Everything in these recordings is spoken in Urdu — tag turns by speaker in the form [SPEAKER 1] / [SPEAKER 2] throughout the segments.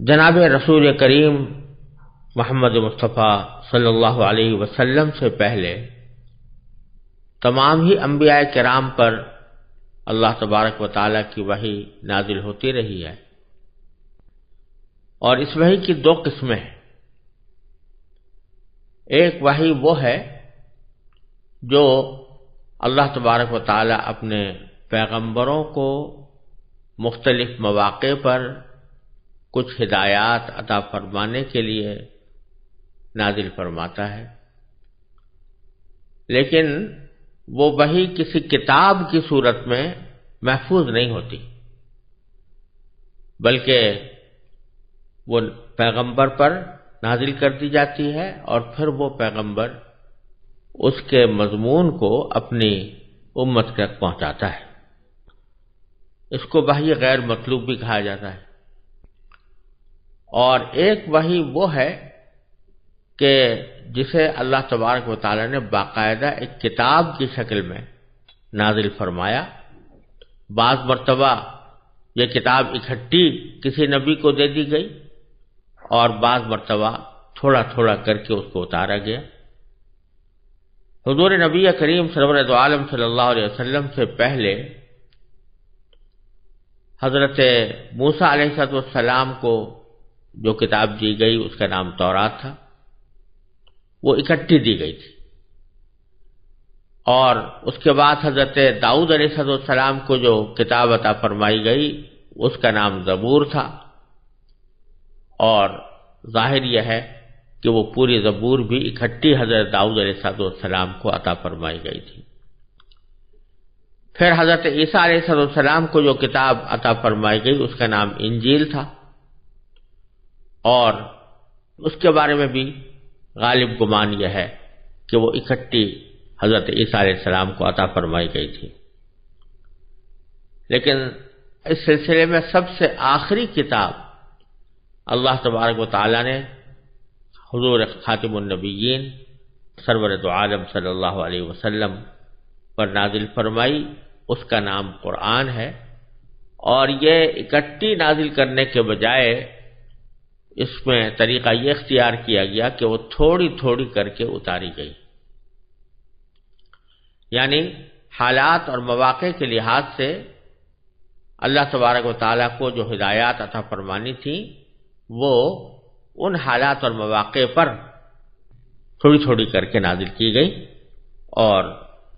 [SPEAKER 1] جناب رسول کریم محمد مصطفیٰ صلی اللہ علیہ وسلم سے پہلے تمام ہی انبیاء کرام پر اللہ تبارک و تعالیٰ کی وحی نازل ہوتی رہی ہے، اور اس وحی کی دو قسمیں ہیں۔ ایک وحی وہ ہے جو اللہ تبارک و تعالیٰ اپنے پیغمبروں کو مختلف مواقع پر کچھ ہدایات عطا فرمانے کے لیے نازل فرماتا ہے، لیکن وہ وحی کسی کتاب کی صورت میں محفوظ نہیں ہوتی، بلکہ وہ پیغمبر پر نازل کر دی جاتی ہے اور پھر وہ پیغمبر اس کے مضمون کو اپنی امت تک پہنچاتا ہے۔ اس کو وحی غیر مطلوب بھی کہا جاتا ہے۔ اور ایک وحی وہ ہے کہ جسے اللہ تبارک و تعالیٰ نے باقاعدہ ایک کتاب کی شکل میں نازل فرمایا۔ بعض مرتبہ یہ کتاب اکٹھی کسی نبی کو دے دی گئی، اور بعض مرتبہ تھوڑا تھوڑا کر کے اس کو اتارا گیا۔ حضور نبی کریم سرور عالم صلی اللہ علیہ وسلم سے پہلے حضرت موسیٰ علیہ السلام کو جو کتاب دی گئی اس کا نام تورات تھا، وہ اکٹھی دی گئی تھی، اور اس کے بعد حضرت داؤد علیہ السلام کو جو کتاب عطا فرمائی گئی اس کا نام زبور تھا، اور ظاہر یہ ہے کہ وہ پوری زبور بھی اکٹھی حضرت داؤد علیہ السلام کو عطا فرمائی گئی تھی۔ پھر حضرت عیسیٰ علیہ السلام کو جو کتاب عطا فرمائی گئی اس کا نام انجیل تھا، اور اس کے بارے میں بھی غالب گمان یہ ہے کہ وہ اکٹھی حضرت عیسیٰ علیہ السلام کو عطا فرمائی گئی تھی۔ لیکن اس سلسلے میں سب سے آخری کتاب اللہ تبارک و تعالیٰ نے حضور خاتم النبیین سرور دو عالم صلی اللہ علیہ وسلم پر نازل فرمائی، اس کا نام قرآن ہے، اور یہ اکٹھی نازل کرنے کے بجائے اس میں طریقہ یہ اختیار کیا گیا کہ وہ تھوڑی تھوڑی کر کے اتاری گئی، یعنی حالات اور مواقع کے لحاظ سے اللہ تبارک و تعالیٰ کو جو ہدایات عطا فرمانی تھی وہ ان حالات اور مواقع پر تھوڑی تھوڑی کر کے نازل کی گئی، اور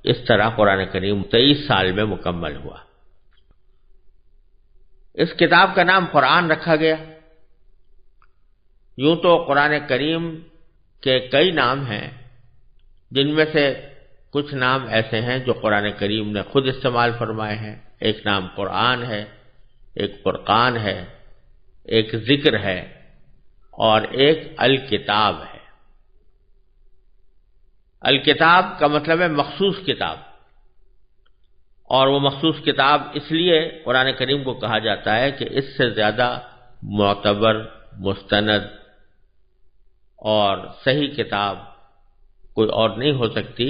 [SPEAKER 1] اس طرح قرآن کریم 23 سال میں مکمل ہوا۔ اس کتاب کا نام قرآن رکھا گیا۔ یوں تو قرآن کریم کے کئی نام ہیں، جن میں سے کچھ نام ایسے ہیں جو قرآن کریم نے خود استعمال فرمائے ہیں۔ ایک نام قرآن ہے، ایک فرقان ہے، ایک ذکر ہے، اور ایک الکتاب ہے۔ الکتاب کا مطلب ہے مخصوص کتاب، اور وہ مخصوص کتاب اس لیے قرآن کریم کو کہا جاتا ہے کہ اس سے زیادہ معتبر، مستند اور صحیح کتاب کوئی اور نہیں ہو سکتی،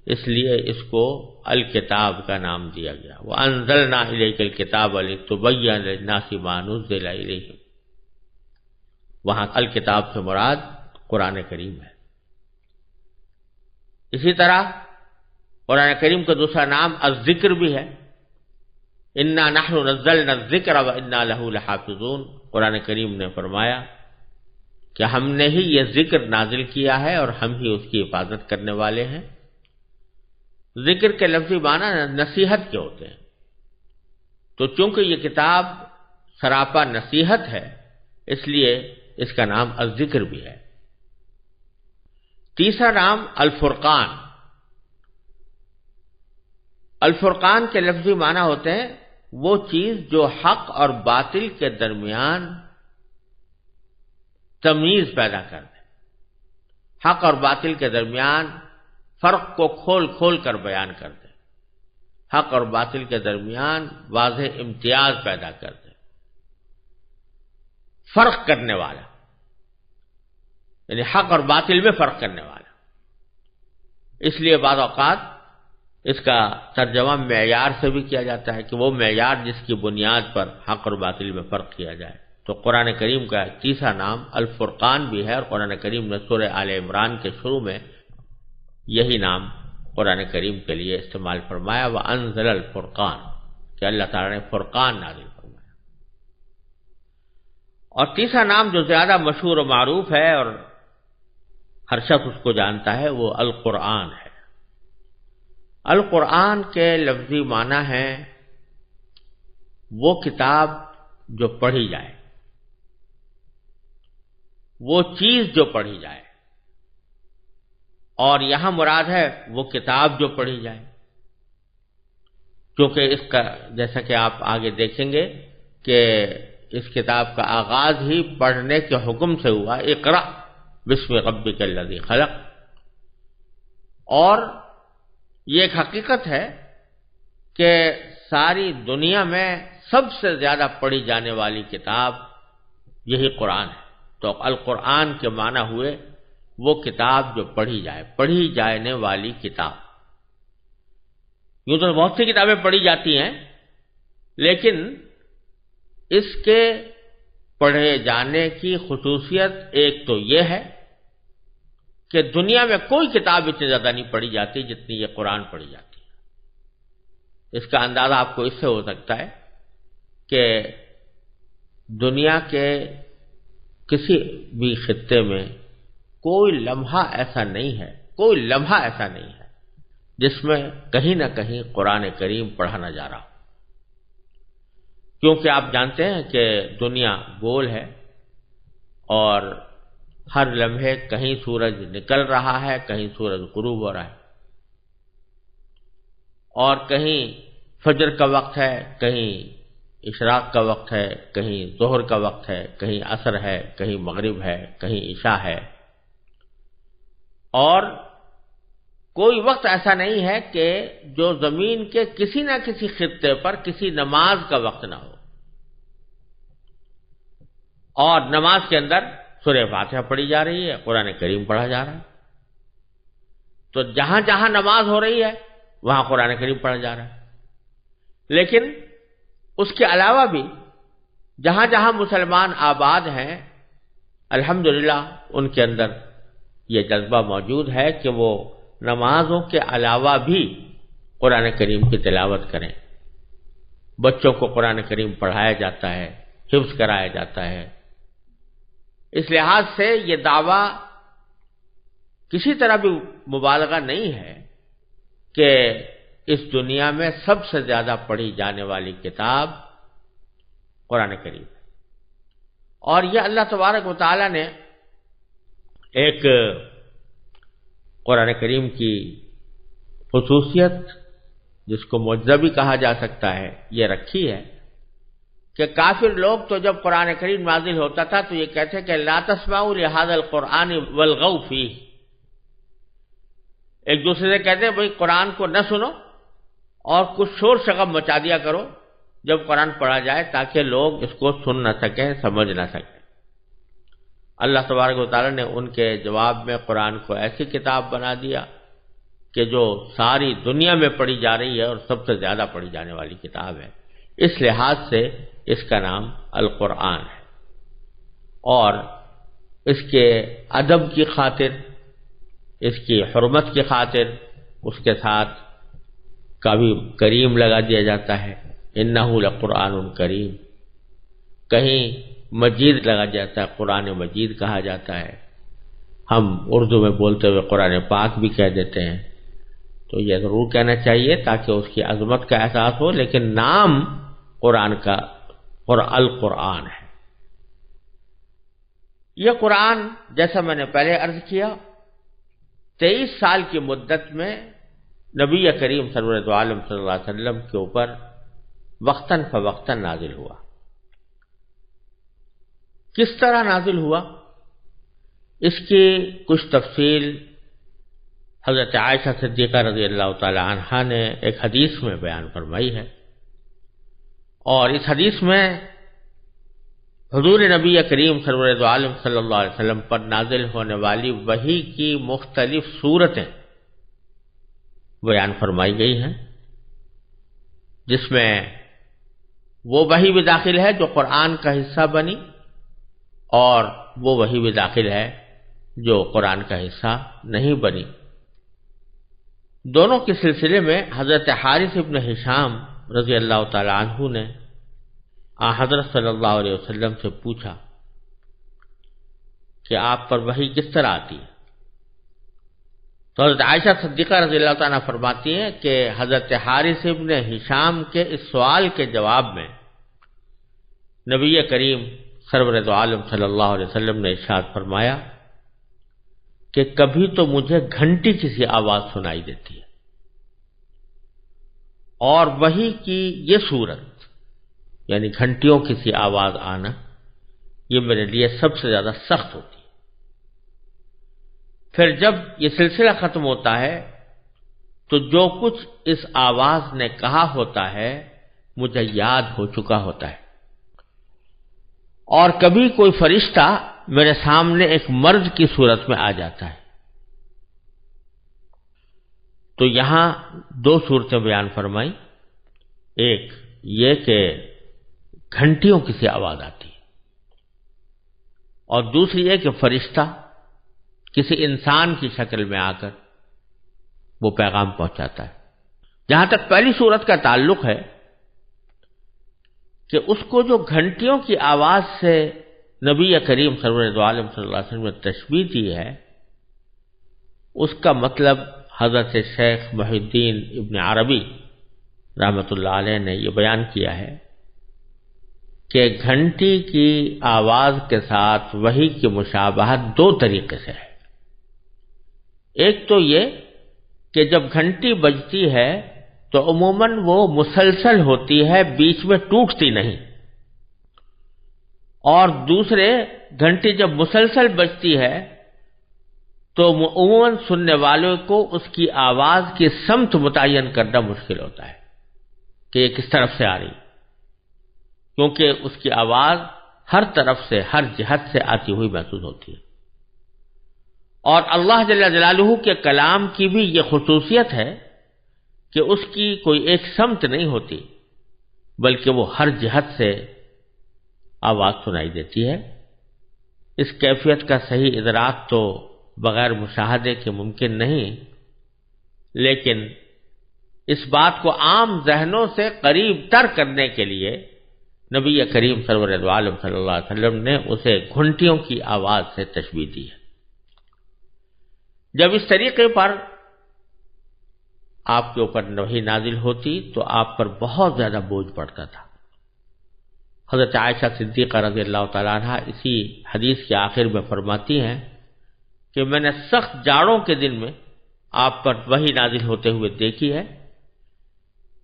[SPEAKER 1] اس لیے اس کو الکتاب کا نام دیا گیا۔ وَأَنزَلْنَا إِلَيْكَ الْكِتَابَ لِتُبَيِّنَ لِلنَّاسِ مَا نُزِّلَ إِلَيْهِمْ، وہاں الکتاب سے مراد قرآن کریم ہے۔ اسی طرح قرآن کریم کا دوسرا نام الذکر بھی ہے۔ اِنَّا نَحْنُ نَزَّلْنَا الذِّكْرَ وَإِنَّا لَهُ لَحَافِظُونَ، قرآن کریم نے فرمایا کہ ہم نے ہی یہ ذکر نازل کیا ہے اور ہم ہی اس کی حفاظت کرنے والے ہیں۔ ذکر کے لفظی معنی نصیحت کے ہوتے ہیں، تو چونکہ یہ کتاب سراپا نصیحت ہے اس لیے اس کا نام الذکر بھی ہے۔ تیسرا نام الفرقان۔ الفرقان کے لفظی معنی ہوتے ہیں وہ چیز جو حق اور باطل کے درمیان تمیز پیدا کر دے، حق اور باطل کے درمیان فرق کو کھول کھول کر بیان کر دے، حق اور باطل کے درمیان واضح امتیاز پیدا کر دے، فرق کرنے والا، یعنی حق اور باطل میں فرق کرنے والا۔ اس لیے بعض اوقات اس کا ترجمہ معیار سے بھی کیا جاتا ہے کہ وہ معیار جس کی بنیاد پر حق اور باطل میں فرق کیا جائے۔ تو قرآن کریم کا تیسرا نام الفرقان بھی ہے، اور قرآن کریم نے سورہ آل عمران کے شروع میں یہی نام قرآن کریم کے لیے استعمال فرمایا، وَأَنزَلَ الْفُرْقَانَ، کہ اللہ تعالیٰ نے فرقان نازل فرمایا۔ اور تیسرا نام جو زیادہ مشہور و معروف ہے اور ہر شخص اس کو جانتا ہے، وہ القرآن ہے۔ القرآن کے لفظی معنی ہے وہ کتاب جو پڑھی جائے، وہ چیز جو پڑھی جائے، اور یہاں مراد ہے وہ کتاب جو پڑھی جائے، کیونکہ اس کا جیسا کہ آپ آگے دیکھیں گے کہ اس کتاب کا آغاز ہی پڑھنے کے حکم سے ہوا، اقرأ بسم ربک الذی خلق۔ اور یہ ایک حقیقت ہے کہ ساری دنیا میں سب سے زیادہ پڑھی جانے والی کتاب یہی قرآن ہے، تو القرآن کے معنی ہوئے وہ کتاب جو پڑھی جائے، پڑھی جانے والی کتاب۔ یوں تو بہت سی کتابیں پڑھی جاتی ہیں، لیکن اس کے پڑھے جانے کی خصوصیت ایک تو یہ ہے کہ دنیا میں کوئی کتاب اتنی زیادہ نہیں پڑھی جاتی جتنی یہ قرآن پڑھی جاتی ہے۔ اس کا اندازہ آپ کو اس سے ہو سکتا ہے کہ دنیا کے کسی بھی خطے میں کوئی لمحہ ایسا نہیں ہے جس میں کہیں نہ کہیں قرآن کریم پڑھا نہ جا رہا ہو، کیونکہ آپ جانتے ہیں کہ دنیا گول ہے اور ہر لمحے کہیں سورج نکل رہا ہے، کہیں سورج غروب ہو رہا ہے، اور کہیں فجر کا وقت ہے، کہیں اشراق کا وقت ہے، کہیں ظہر کا وقت ہے، کہیں عصر ہے، کہیں مغرب ہے، کہیں عشاء ہے، اور کوئی وقت ایسا نہیں ہے کہ جو زمین کے کسی نہ کسی خطے پر کسی نماز کا وقت نہ ہو، اور نماز کے اندر سورہ فاتحہ پڑھی جا رہی ہے، قرآن کریم پڑھا جا رہا ہے۔ تو جہاں جہاں نماز ہو رہی ہے وہاں قرآن کریم پڑھا جا رہا ہے، لیکن اس کے علاوہ بھی جہاں جہاں مسلمان آباد ہیں الحمدللہ ان کے اندر یہ جذبہ موجود ہے کہ وہ نمازوں کے علاوہ بھی قرآن کریم کی تلاوت کریں، بچوں کو قرآن کریم پڑھایا جاتا ہے، حفظ کرایا جاتا ہے۔ اس لحاظ سے یہ دعویٰ کسی طرح بھی مبالغہ نہیں ہے کہ اس دنیا میں سب سے زیادہ پڑھی جانے والی کتاب قرآن کریم ہے، اور یہ اللہ تبارک و تعالی نے ایک قرآن کریم کی خصوصیت جس کو معجزہ بھی کہا جا سکتا ہے یہ رکھی ہے کہ کافر لوگ تو جب قرآن کریم نازل ہوتا تھا تو یہ کہتے کہ لا تسمعوا لهذا القرآن والغوا فیہ، ایک دوسرے سے کہتے ہیں بھئی قرآن کو نہ سنو اور کچھ شور شغب مچا دیا کرو جب قرآن پڑھا جائے تاکہ لوگ اس کو سن نہ سکیں، سمجھ نہ سکیں۔ اللہ تبارک و تعالیٰ نے ان کے جواب میں قرآن کو ایسی کتاب بنا دیا کہ جو ساری دنیا میں پڑھی جا رہی ہے اور سب سے زیادہ پڑھی جانے والی کتاب ہے، اس لحاظ سے اس کا نام القرآن ہے۔ اور اس کے ادب کی خاطر، اس کی حرمت کی خاطر اس کے ساتھ کبھی کریم لگا دیا جاتا ہے، انہ لقرآن کریم، کہیں مجید لگا جاتا ہے، قرآن مجید کہا جاتا ہے۔ ہم اردو میں بولتے ہوئے قرآن پاک بھی کہہ دیتے ہیں، تو یہ ضرور کہنا چاہیے تاکہ اس کی عظمت کا احساس ہو، لیکن نام قرآن کا القرآن ہے۔ یہ قرآن جیسا میں نے پہلے عرض کیا 23 سال کی مدت میں نبی کریم سرور عالم صلی اللہ علیہ وسلم کے اوپر وقتاً فوقتاً نازل ہوا۔ کس طرح نازل ہوا اس کی کچھ تفصیل حضرت عائشہ صدیقہ رضی اللہ تعالی عنہا نے ایک حدیث میں بیان فرمائی ہے، اور اس حدیث میں حضور نبی کریم سرور عالم صلی اللہ علیہ وسلم پر نازل ہونے والی وحی کی مختلف صورتیں بیان فرمائی گئی ہیں، جس میں وہ وحی بھی داخل ہے جو قرآن کا حصہ بنی، اور وہ وحی بھی داخل ہے جو قرآن کا حصہ نہیں بنی۔ دونوں کے سلسلے میں حضرت حارث ابن ہشام رضی اللہ تعالی عنہ نے حضرت صلی اللہ علیہ وسلم سے پوچھا کہ آپ پر وحی کس طرح آتی ہے؟ تو حضرت عائشہ صدیقہ رضی اللہ تعالیٰ فرماتی ہیں کہ حضرت حارث ابن ہشام کے اس سوال کے جواب میں نبی کریم سرور دو عالم صلی اللہ علیہ وسلم نے ارشاد فرمایا کہ کبھی تو مجھے گھنٹی کسی آواز سنائی دیتی ہے، اور وحی کی یہ صورت یعنی گھنٹیوں کسی آواز آنا یہ میرے لیے سب سے زیادہ سخت ہوتی ہے۔ پھر جب یہ سلسلہ ختم ہوتا ہے تو جو کچھ اس آواز نے کہا ہوتا ہے مجھے یاد ہو چکا ہوتا ہے، اور کبھی کوئی فرشتہ میرے سامنے ایک مرد کی صورت میں آ جاتا ہے۔ تو یہاں دو صورتیں بیان فرمائی، ایک یہ کہ گھنٹیوں کسی آواز آتی ہے، اور دوسری یہ کہ فرشتہ کسی انسان کی شکل میں آ کر وہ پیغام پہنچاتا ہے۔ جہاں تک پہلی صورت کا تعلق ہے کہ اس کو جو گھنٹیوں کی آواز سے نبی کریم سرور دو عالم صلی اللہ علیہ وسلم نے تشبیہ دی ہے، اس کا مطلب حضرت شیخ محی الدین ابن عربی رحمۃ اللہ علیہ نے یہ بیان کیا ہے کہ گھنٹی کی آواز کے ساتھ وحی کی مشابہت دو طریقے سے ہے۔ ایک تو یہ کہ جب گھنٹی بجتی ہے تو عموماً وہ مسلسل ہوتی ہے، بیچ میں ٹوٹتی نہیں، اور دوسرے گھنٹی جب مسلسل بجتی ہے تو عموماً سننے والوں کو اس کی آواز کی سمت متعین کرنا مشکل ہوتا ہے کہ یہ کس طرف سے آ رہی، کیونکہ اس کی آواز ہر طرف سے ہر جہت سے آتی ہوئی محسوس ہوتی ہے۔ اور اللہ جل جلالہ کے کلام کی بھی یہ خصوصیت ہے کہ اس کی کوئی ایک سمت نہیں ہوتی، بلکہ وہ ہر جہت سے آواز سنائی دیتی ہے۔ اس کیفیت کا صحیح ادراک تو بغیر مشاہدے کے ممکن نہیں، لیکن اس بات کو عام ذہنوں سے قریب تر کرنے کے لیے نبی کریم سرور دو عالم صلی اللہ علیہ وسلم نے اسے گھنٹیوں کی آواز سے تشبیہ دی ہے۔ جب اس طریقے پر آپ کے اوپر وحی نازل ہوتی تو آپ پر بہت زیادہ بوجھ پڑتا تھا۔ حضرت عائشہ صدیقہ رضی اللہ تعالیٰ عنہ اسی حدیث کے آخر میں فرماتی ہیں کہ میں نے سخت جاڑوں کے دن میں آپ پر وحی نازل ہوتے ہوئے دیکھی ہے،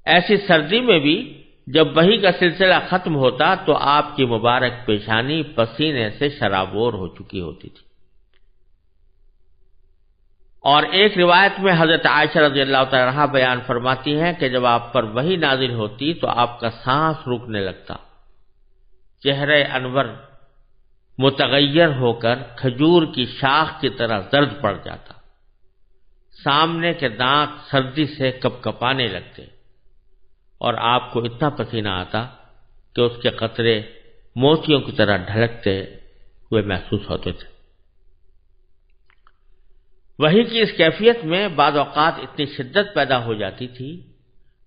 [SPEAKER 1] ایسی سردی میں بھی جب وحی کا سلسلہ ختم ہوتا تو آپ کی مبارک پیشانی پسینے سے شرابور ہو چکی ہوتی تھی۔ اور ایک روایت میں حضرت عائشہ رضی اللہ تعالی عنہا بیان فرماتی ہیں کہ جب آپ پر وحی نازل ہوتی تو آپ کا سانس رکنے لگتا، چہرہ انور متغیر ہو کر کھجور کی شاخ کی طرح زرد پڑ جاتا، سامنے کے دانت سردی سے کپکپانے لگتے، اور آپ کو اتنا پسینہ آتا کہ اس کے قطرے موتیوں کی طرح ڈھلکتے ہوئے محسوس ہوتے تھے۔ وحی کی اس کیفیت میں بعض اوقات اتنی شدت پیدا ہو جاتی تھی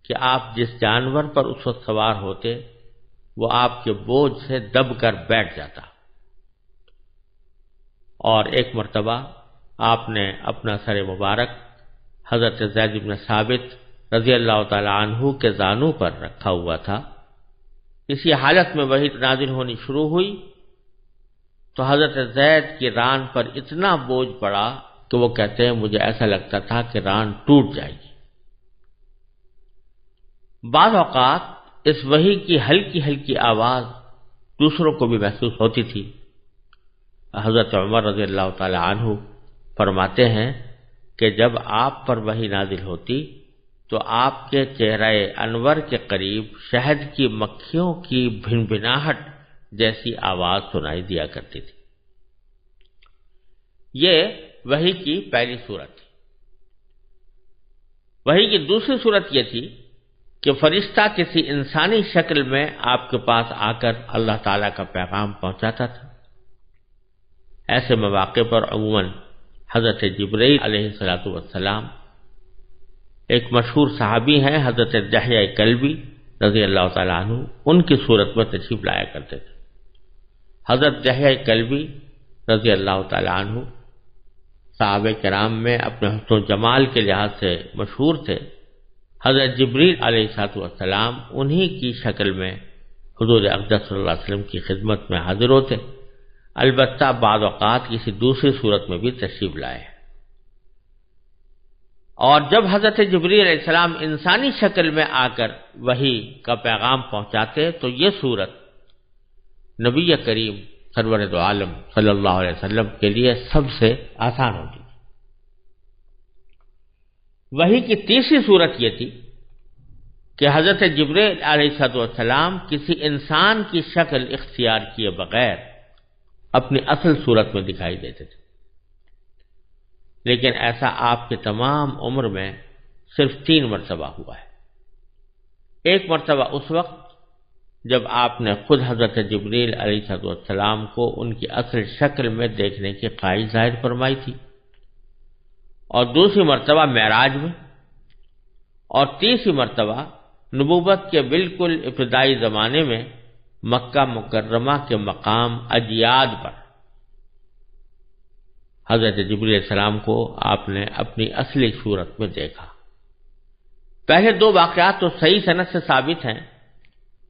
[SPEAKER 1] کہ آپ جس جانور پر اس وقت سوار ہوتے وہ آپ کے بوجھ سے دب کر بیٹھ جاتا، اور ایک مرتبہ آپ نے اپنا سر مبارک حضرت زید بن ثابت رضی اللہ تعالی عنہ کے زانوں پر رکھا ہوا تھا۔ اسی حالت میں وحی نازل ہونی شروع ہوئی تو حضرت زید کی ران پر اتنا بوجھ پڑا کہ وہ کہتے ہیں مجھے ایسا لگتا تھا کہ ران ٹوٹ جائے گی۔ بعض اوقات اس وحی کی ہلکی ہلکی آواز دوسروں کو بھی محسوس ہوتی تھی۔ حضرت عمر رضی اللہ تعالی عنہ فرماتے ہیں کہ جب آپ پر وحی نازل ہوتی تو آپ کے چہرہ انور کے قریب شہد کی مکھیوں کی بھنبھناہٹ جیسی آواز سنائی دیا کرتی تھی۔ یہ وحی کی پہلی صورت تھی۔ وحی کی دوسری صورت یہ تھی کہ فرشتہ کسی انسانی شکل میں آپ کے پاس آ کر اللہ تعالیٰ کا پیغام پہنچاتا تھا۔ ایسے مواقع پر عموماً حضرت جبرائیل علیہ السلام، ایک مشہور صحابی ہیں حضرت دحیہ کلبی رضی اللہ تعالیٰ عنہ، ان کی صورت میں تشریف لایا کرتے تھے۔ حضرت دحیہ کلبی رضی اللہ تعالیٰ عنہ صحابہ کرام میں اپنے حسن و جمال کے لحاظ سے مشہور تھے۔ حضرت جبریل علیہ السلام انہی کی شکل میں حضور اقدس صلی اللہ علیہ وسلم کی خدمت میں حاضر ہوتے، البتہ بعض اوقات کسی دوسری صورت میں بھی تشریف لائے۔ اور جب حضرت جبریل علیہ السلام انسانی شکل میں آ کر وحی کا پیغام پہنچاتے تو یہ صورت نبی کریم سرور دو عالم صلی اللہ علیہ وسلم کے لیے سب سے آسان ہوتی۔ وحی کی تیسری صورت یہ تھی کہ حضرت جبریل علیہ السلام کسی انسان کی شکل اختیار کیے بغیر اپنی اصل صورت میں دکھائی دیتے تھے، لیکن ایسا آپ کی تمام عمر میں صرف 3 مرتبہ ہوا ہے۔ ایک مرتبہ اس وقت جب آپ نے خود حضرت جبریل علیہ السلام کو ان کی اصل شکل میں دیکھنے کی خواہش ظاہر فرمائی تھی، اور دوسری مرتبہ معراج میں، اور تیسری مرتبہ نبوت کے بالکل ابتدائی زمانے میں مکہ مکرمہ کے مقام اجیاد پر حضرت جبریل علیہ السلام کو آپ نے اپنی اصلی صورت میں دیکھا۔ پہلے 2 واقعات تو صحیح سند سے ثابت ہیں،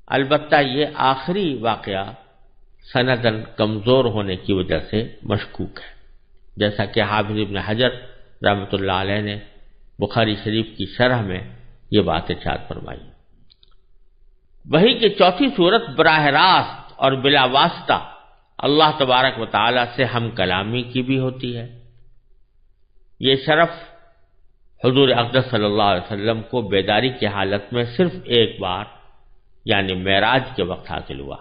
[SPEAKER 1] البتہ یہ آخری واقعہ سنداً کمزور ہونے کی وجہ سے مشکوک ہے، جیسا کہ حافظ ابن حجر رحمۃ اللہ علیہ نے بخاری شریف کی شرح میں یہ بات ارشاد فرمائی۔ وحی کی چوتھی صورت براہ راست اور بلا واسطہ اللہ تبارک و تعالی سے ہم کلامی کی بھی ہوتی ہے۔ یہ شرف حضور اقدس صلی اللہ علیہ وسلم کو بیداری کی حالت میں صرف ایک بار یعنی معراج کے وقت حاصل ہوا،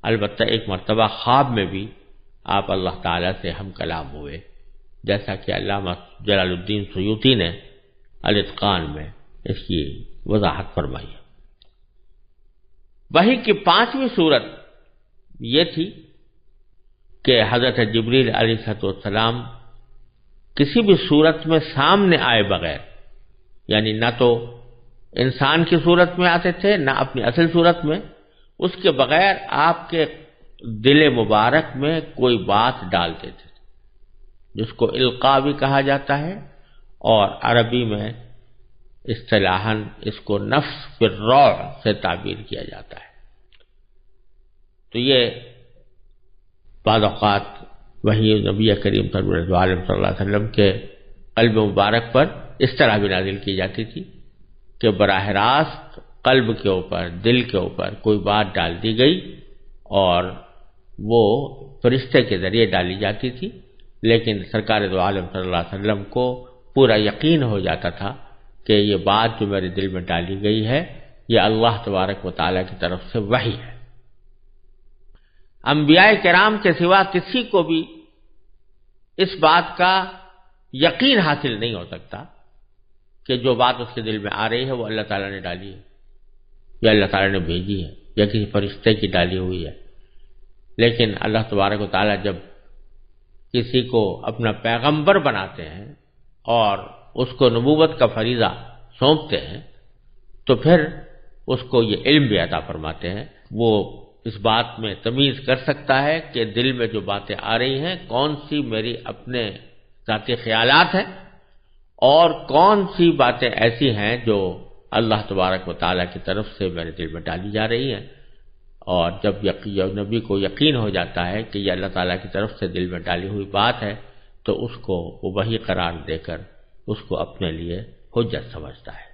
[SPEAKER 1] البتہ ایک مرتبہ خواب میں بھی آپ اللہ تعالی سے ہم کلام ہوئے، جیسا کہ علامہ جلال الدین سیوطی نے الاتقان میں اس کی وضاحت فرمائی ہے۔ وحی کی 5ویں صورت یہ تھی کہ حضرت جبریل علیہ السلام کسی بھی صورت میں سامنے آئے بغیر، یعنی نہ تو انسان کی صورت میں آتے تھے نہ اپنی اصل صورت میں، اس کے بغیر آپ کے دل مبارک میں کوئی بات ڈالتے تھے، جس کو القاء بھی کہا جاتا ہے، اور عربی میں اصطلاحاً اس کو نفس بالروع سے تعبیر کیا جاتا ہے۔ تو یہ بعض اوقات وحی نبی کریم صلی اللہ علیہ وسلم کے قلب مبارک پر اس طرح بھی نازل کی جاتی تھی کہ براہ راست قلب کے اوپر، دل کے اوپر کوئی بات ڈال دی گئی، اور وہ فرشتے کے ذریعے ڈالی جاتی تھی، لیکن سرکار دو عالم صلی اللہ علیہ وسلم کو پورا یقین ہو جاتا تھا کہ یہ بات جو میرے دل میں ڈالی گئی ہے یہ اللہ تبارک و تعالیٰ کی طرف سے وحی ہے۔ انبیاء کرام کے سوا کسی کو بھی اس بات کا یقین حاصل نہیں ہو سکتا کہ جو بات اس کے دل میں آ رہی ہے وہ اللہ تعالیٰ نے ڈالی ہے یا اللہ تعالیٰ نے بھیجی ہے یا کسی فرشتے کی ڈالی ہوئی ہے، لیکن اللہ تبارک و تعالیٰ جب کسی کو اپنا پیغمبر بناتے ہیں اور اس کو نبوت کا فریضہ سونپتے ہیں تو پھر اس کو یہ علم بھی عطا فرماتے ہیں، وہ اس بات میں تمیز کر سکتا ہے کہ دل میں جو باتیں آ رہی ہیں کون سی میری اپنے ذاتی خیالات ہیں اور کون سی باتیں ایسی ہیں جو اللہ تبارک و تعالیٰ کی طرف سے میرے دل میں ڈالی جا رہی ہیں۔ اور جب نبی کو یقین ہو جاتا ہے کہ یہ اللہ تعالیٰ کی طرف سے دل میں ڈالی ہوئی بات ہے تو اس کو وہ وحی قرار دے کر اس کو اپنے لیے حجت سمجھتا ہے۔